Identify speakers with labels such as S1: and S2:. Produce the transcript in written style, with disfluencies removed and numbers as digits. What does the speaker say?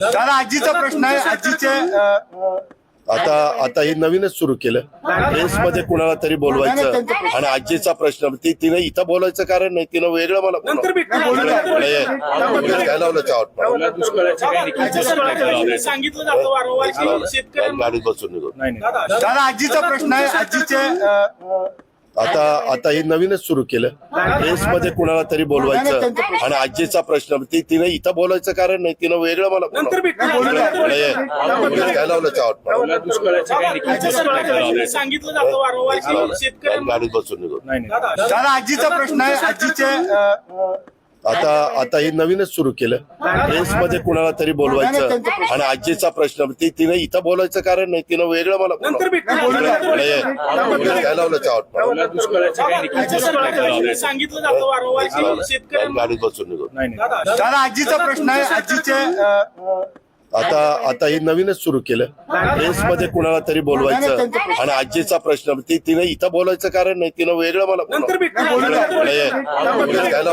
S1: दादा आजीचा प्रश्न आहे. आजीचे
S2: आता हे नवीनच सुरू केलं. प्रेसमध्ये कुणाला तरी बोलवायचं आणि आजीचा प्रश्न तिने इथं बोलायचं कारण नाही, तिनं वेगळं मला काय लावलं
S3: सांगितलं जातं वारंवार की शेतकऱ्यांना
S2: गाडीत बसून निघून.
S1: दादा आजीचा प्रश्न आहे. आजीचे
S2: आता हे नवीनच सुरू केलं. प्रेसमध्ये कुणाला तरी बोलवायचं आणि आजीचा प्रश्न तिने इथं बोलायचं कारण नाही, तिनं वेगळं मला काय लावलं
S3: सांगितलं जातं वारंवार की शेतकऱ्यांना
S2: गाडीत बसून निघून.
S1: दादा आजीचा प्रश्न आहे. आजीचे
S2: आता हे नवीनच सुरू केलं. प्रेसमध्ये कुणाला तरी बोलवायचं आणि आजीचा प्रश्न तिने इथं बोलायचं कारण नाही, तिनं वेगळं मला काय लावलं
S3: सांगितलं जातं वारंवार की शेतकऱ्यांना
S2: गाडीत बसून निघून.
S1: दादा आजीचा प्रश्न आहे. आजीचे
S2: आता हे नवीनच सुरू केलं. प्रेसमध्ये कुणाला तरी बोलवायचं आणि आजीचा प्रश्न तिने इथं बोलायचं कारण नाही, तिनं वेगळं मला काय लावलं